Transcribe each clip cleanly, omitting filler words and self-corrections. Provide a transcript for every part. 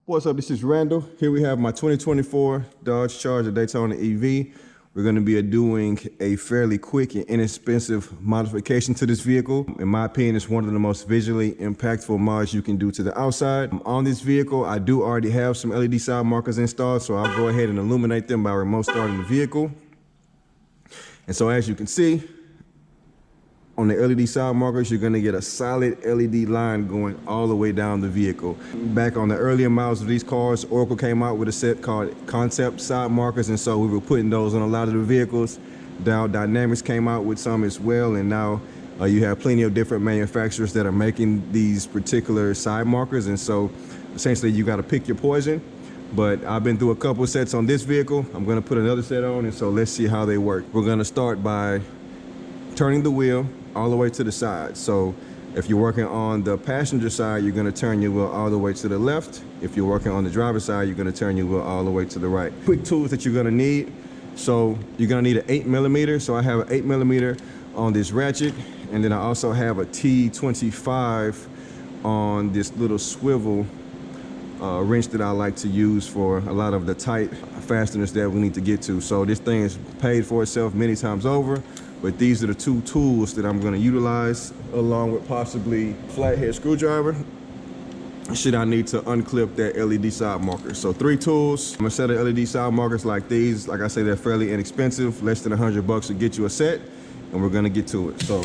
What's up? This is Randall. Here we have my 2024 Dodge Charger Daytona EV. We're going to be doing a fairly quick and inexpensive modification to this vehicle. In my opinion, it's one of the most visually impactful mods you can do to the outside. On this vehicle, I do already have some LED side markers installed, so I'll go ahead and illuminate them by remote starting the vehicle. And so as you can see, on the LED side markers, you're gonna get a solid LED line going all the way down the vehicle. Back on the earlier models of these cars, Oracle came out with a set called concept side markers, and so we were putting those on a lot of the vehicles. Dow Dynamics came out with some as well, and now you have plenty of different manufacturers that are making these particular side markers, and so essentially you gotta pick your poison. But I've been through a couple sets on this vehicle. I'm gonna put another set on, and so let's see how they work. We're gonna start by turning the wheel all the way to the side. So if you're working on the passenger side, you're gonna turn your wheel all the way to the left. If you're working on the driver's side, you're gonna turn your wheel all the way to the right. Quick tools that you're gonna need. So you're gonna need an 8mm. So I have an 8mm on this ratchet. And then I also have a T25 on this little swivel wrench that I like to use for a lot of the tight fasteners that we need to get to. So this thing is paid for itself many times over. But these are the two tools that I'm going to utilize, along with possibly flathead screwdriver, should I need to unclip that LED side marker. So 3 tools. I'm gonna set of LED side markers like these. Like I say, they're fairly inexpensive, less than $100 to get you a set, and we're gonna get to it. So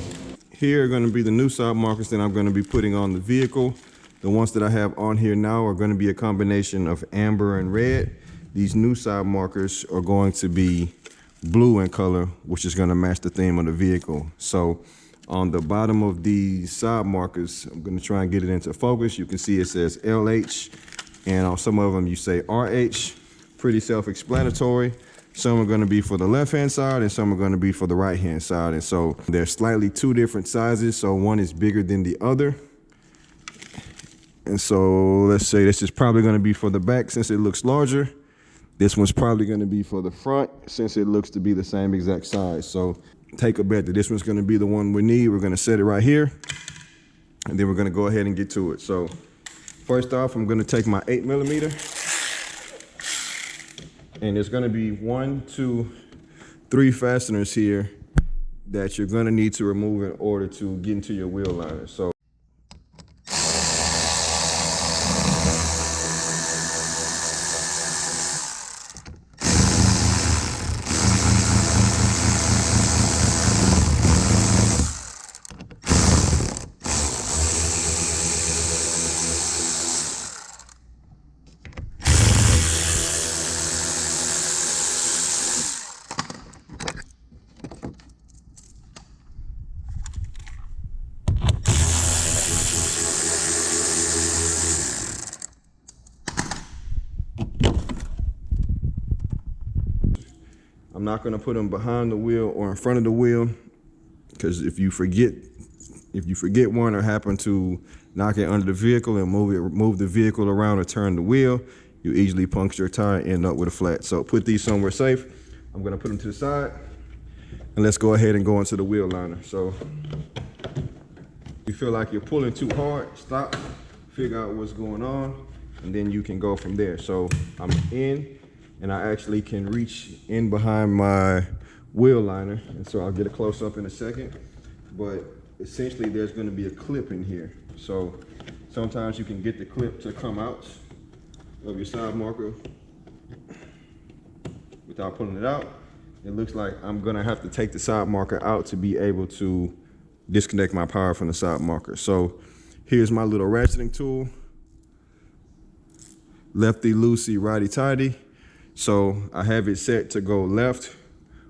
here are gonna be the new side markers that I'm gonna be putting on the vehicle. The ones that I have on here now are gonna be a combination of amber and red. These new side markers are going to be blue in color, which is going to match the theme of the vehicle. So on the bottom of these side markers, I'm going to try and get it into focus. You can see it says LH, and on some of them you say RH. Pretty self-explanatory. Some are going to be for the left-hand side and some are going to be for the right-hand side. And so they're slightly 2 different sizes. So one is bigger than the other. And so let's say this is probably going to be for the back since it looks larger. This one's probably going to be for the front since it looks to be the same exact size. So take a bet that this one's going to be the one we need. We're going to set it right here, and then we're going to go ahead and get to it. So first off, I'm going to take my 8mm, and there's going to be 1, 2, 3 fasteners here that you're going to need to remove in order to get into your wheel liner. So I'm not going to put them behind the wheel or in front of the wheel, because if you forget one or happen to knock it under the vehicle and move the vehicle around or turn the wheel, you easily puncture a tire and end up with a flat. So put these somewhere safe. I'm going to put them to the side, and let's go ahead and go into the wheel liner. So if you feel like you're pulling too hard, stop, figure out what's going on, and then you can go from there. So I'm in, and I actually can reach in behind my wheel liner, and so I'll get a close up in a second. But essentially there's going to be a clip in here. So sometimes you can get the clip to come out of your side marker without pulling it out. It looks like I'm going to have to take the side marker out to be able to disconnect my power from the side marker. So here's my little ratcheting tool. Lefty loosey, righty tighty. So I have it set to go left,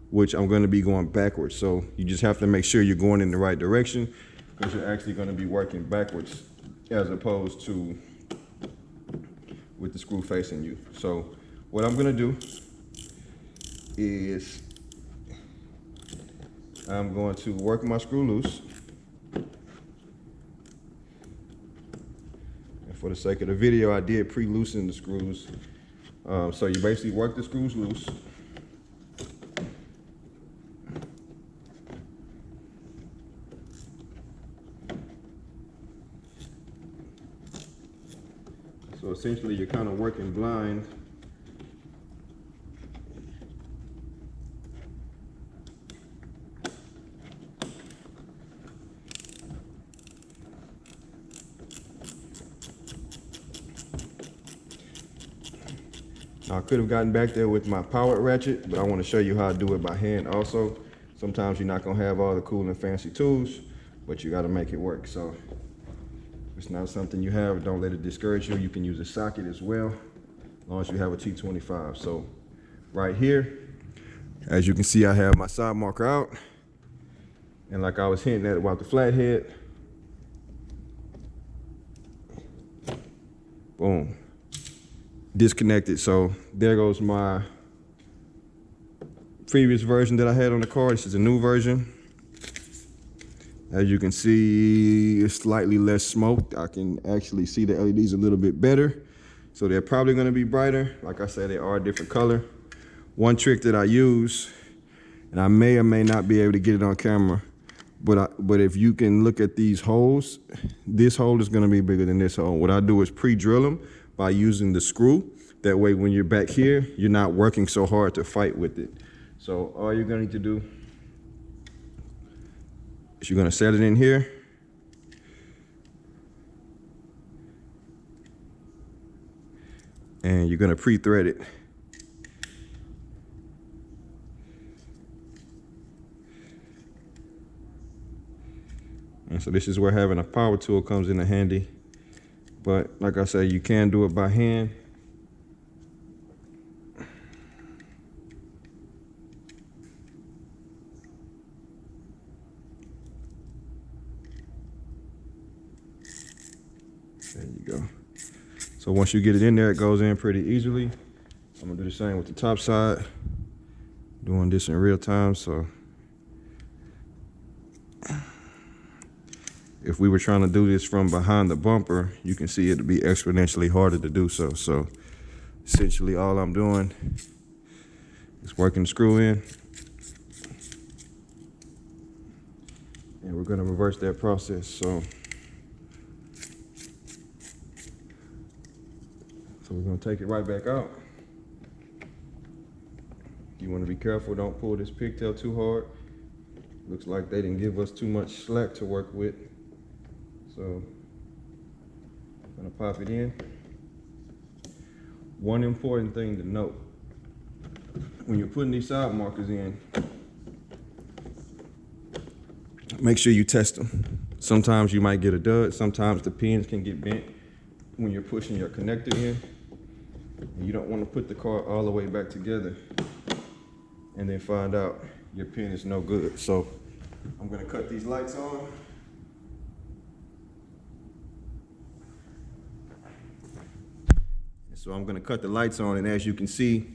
which I'm going to be going backwards. So you just have to make sure you're going in the right direction, because you're actually going to be working backwards as opposed to with the screw facing you. So what I'm going to do is I'm going to work my screw loose. And for the sake of the video, I did pre-loosen the screws. So you basically work the screws loose. So So essentially you're kind of working blind. I could have gotten back there with my powered ratchet, but I want to show you how I do it by hand also. Sometimes you're not going to have all the cool and fancy tools, but you got to make it work. So if it's not something you have, don't let it discourage you. You can use a socket as well, as long as you have a T25. So right here, as you can see, I have my side marker out. And like I was hinting at about the flathead, boom, disconnected. So there goes my previous version that I had on the car. This is a new version. As you can see, it's slightly less smoked. I can actually see the LEDs a little bit better. So they're probably gonna be brighter. Like I said, they are a different color. One trick that I use, and I may or may not be able to get it on camera, but if you can look at these holes, this hole is gonna be bigger than this hole. What I do is pre-drill them by using the screw. That way when you're back here, you're not working so hard to fight with it. So all you're gonna need to do is you're gonna set it in here. And you're gonna pre-thread it. And so this is where having a power tool comes in handy. But like I said, you can do it by hand. There you go. So once you get it in there, it goes in pretty easily. I'm gonna do the same with the top side. Doing this in real time, so if we were trying to do this from behind the bumper, you can see it'd be exponentially harder to do so. So essentially all I'm doing is working the screw in. And we're gonna reverse that process. So we're gonna take it right back out. You wanna be careful, don't pull this pigtail too hard. Looks like they didn't give us too much slack to work with. So I'm gonna pop it in. One important thing to note, when you're putting these side markers in, make sure you test them. Sometimes you might get a dud, sometimes the pins can get bent when you're pushing your connector in. And you don't want to put the car all the way back together and then find out your pin is no good. So I'm gonna cut these lights on. So I'm gonna cut the lights on, and as you can see,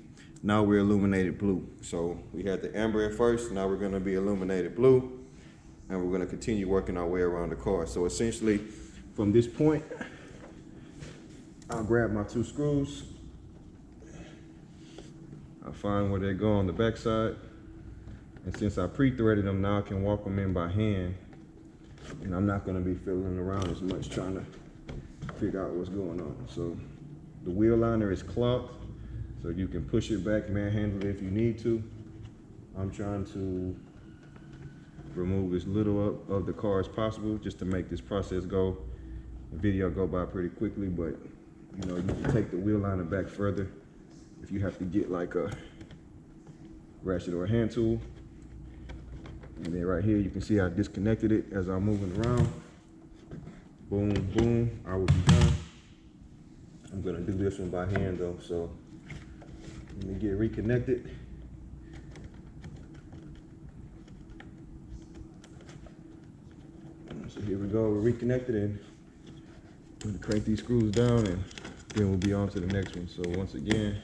now we're illuminated blue. So we had the amber at first, now we're gonna be illuminated blue, and we're gonna continue working our way around the car. So essentially, from this point, I'll grab my two screws. I'll find where they go on the back side. And since I pre-threaded them, now I can walk them in by hand. And I'm not gonna be fiddling around as much trying to figure out what's going on. So the wheel liner is cloth, so you can push it back, manhandle it if you need to. I'm trying to remove as little of the car as possible just to make this process the video go by pretty quickly, but you know, you can take the wheel liner back further if you have to get like a ratchet or a hand tool. And then right here, you can see I disconnected it as I'm moving around. Boom, boom, I will be done. I'm gonna do this one by hand though, so let me get reconnected. So here we go, we're reconnected, and I'm gonna crank these screws down, and then we'll be on to the next one. So once again,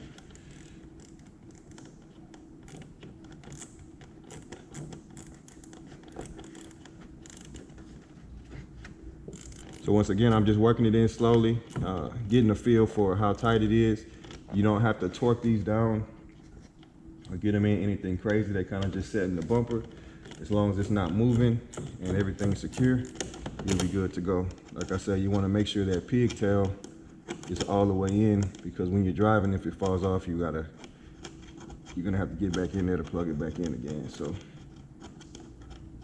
I'm just working it in slowly, getting a feel for how tight it is. You don't have to torque these down or get them in anything crazy. They kind of just set in the bumper. As long as it's not moving and everything's secure, you'll be good to go. Like I said, you want to make sure that pigtail it's all the way in, because when you're driving, if it falls off, you're gonna have to get back in there to plug it back in again. So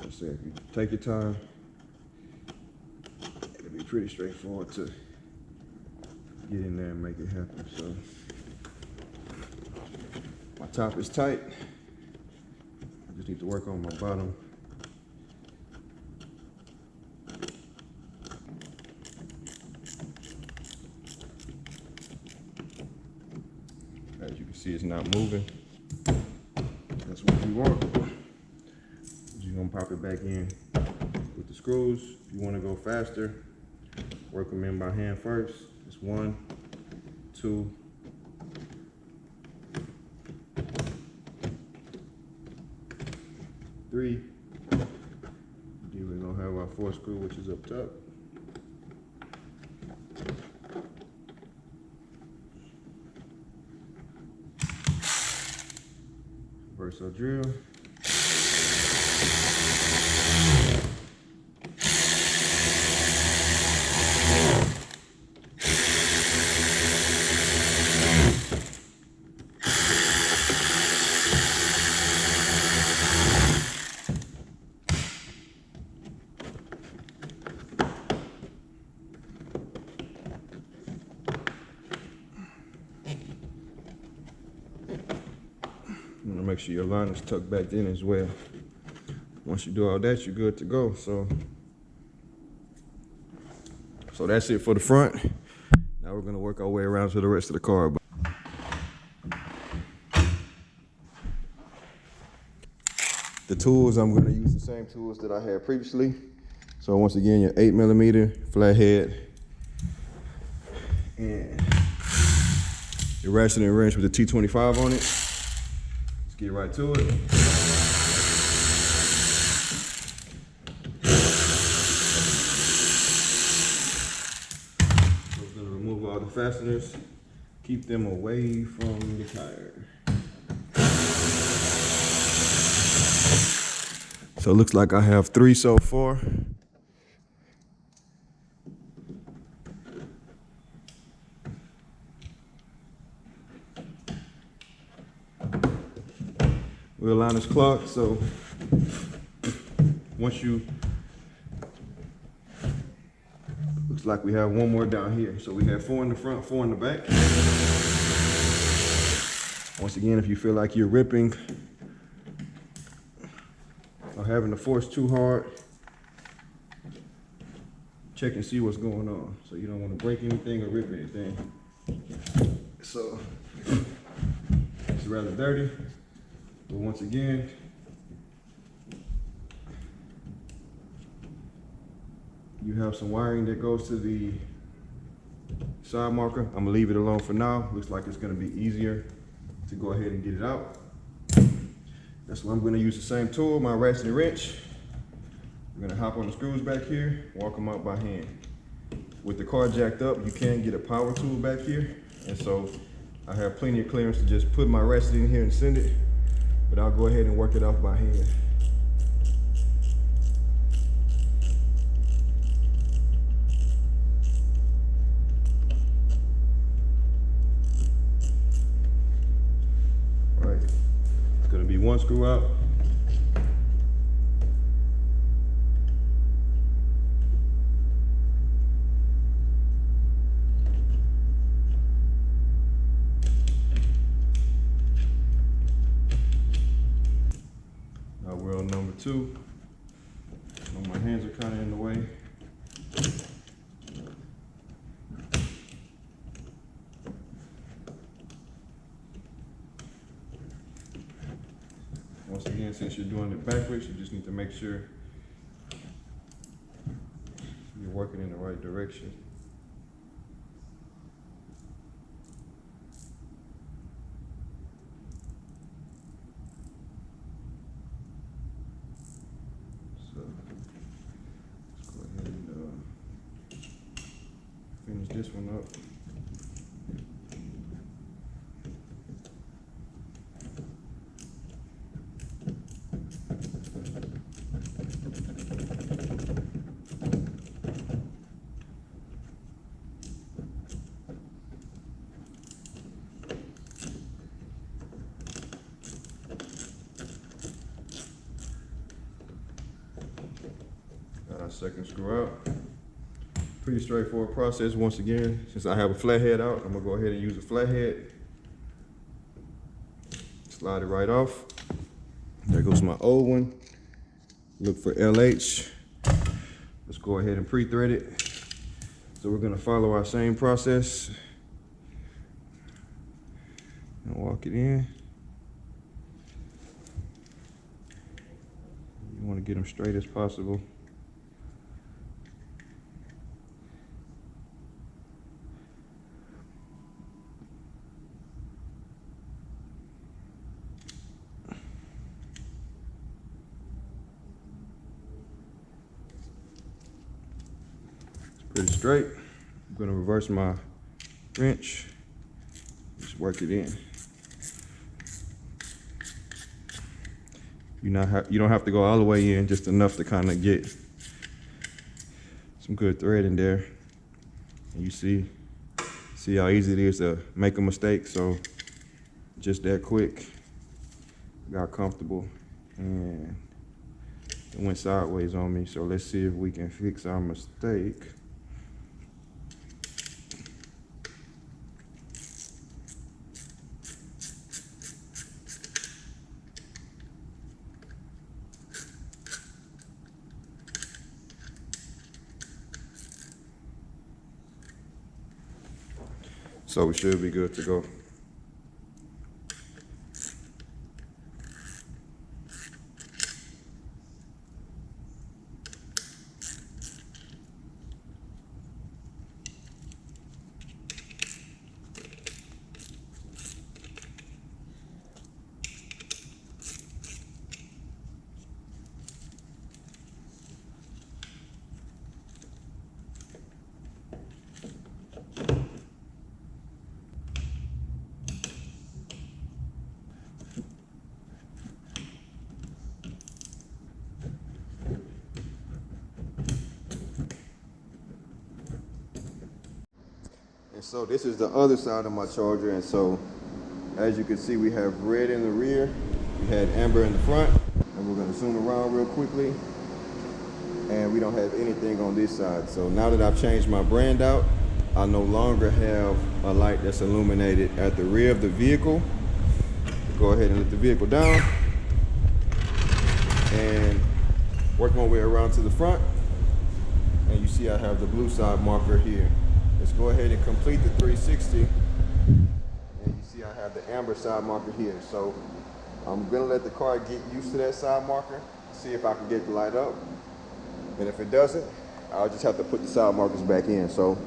I said, if you take your time, it'll be pretty straightforward to get in there and make it happen. So my top is tight. I just need to work on my bottom. As you can see, it's not moving. That's what you want. You're gonna pop it back in with the screws. If you want to go faster, work them in by hand first. It's 1, 2, 3. Then we're gonna have our 4th screw, which is up top. Reverse our drill. You want to make sure your line is tucked back in as well. Once you do all that, you're good to go. So that's it for the front. Now we're going to work our way around to the rest of the car. The tools, I'm going to use the same tools that I had previously. So once again, your 8mm flathead and your ratchet and wrench with the T25 on it. Let's get right to it. So we're gonna remove all the fasteners, keep them away from the tire. So it looks like I have 3 so far. Wheel line is clogged, so once you, looks like we have 1 more down here. So we have 4 in the front, 4 in the back. Once again, if you feel like you're ripping or having to force too hard, check and see what's going on. So you don't want to break anything or rip anything. So it's rather dirty. But once again, you have some wiring that goes to the side marker. I'm gonna leave it alone for now. Looks like it's gonna be easier to go ahead and get it out. That's why I'm gonna use the same tool, my ratchet and wrench. I'm gonna hop on the screws back here, walk them out by hand. With the car jacked up, you can get a power tool back here. And so I have plenty of clearance to just put my ratchet in here and send it. But I'll go ahead and work it off by hand. All right, it's gonna be 1 screw out. Wheel number 2. My hands are kind of in the way. Once again, since you're doing it backwards, you just need to make sure you're working in the right direction. Finish this one up. second screw out. Pretty straightforward process. Once again, since I have a flathead out, I'm gonna go ahead and use a flathead. Slide it right off. There goes my old one. Look for LH. Let's go ahead and pre-thread it. So we're gonna follow our same process and walk it in. You wanna get them straight as possible. Pretty straight. I'm gonna reverse my wrench, just work it in. You don't have to go all the way in, just enough to kind of get some good thread in there. And you see how easy it is to make a mistake. So just that quick, got comfortable, and it went sideways on me. So let's see if we can fix our mistake. So we should be good to go. And so this is the other side of my Charger, and so as you can see, we have red in the rear, we had amber in the front, and we're going to zoom around real quickly, and we don't have anything on this side. So now that I've changed my brand out, I no longer have a light that's illuminated at the rear of the vehicle. Go ahead and let the vehicle down and work my way around to the front, and you see I have the blue side marker here. Let's go ahead and complete the 360, and you see I have the amber side marker here. So I'm gonna let the car get used to that side marker, see if I can get the light up, and if it doesn't, I'll just have to put the side markers back in. So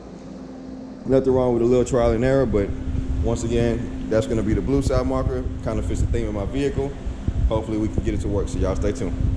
nothing wrong with a little trial and error, but once again, that's gonna be the blue side marker, kind of fits the theme of my vehicle. Hopefully we can get it to work, so y'all stay tuned.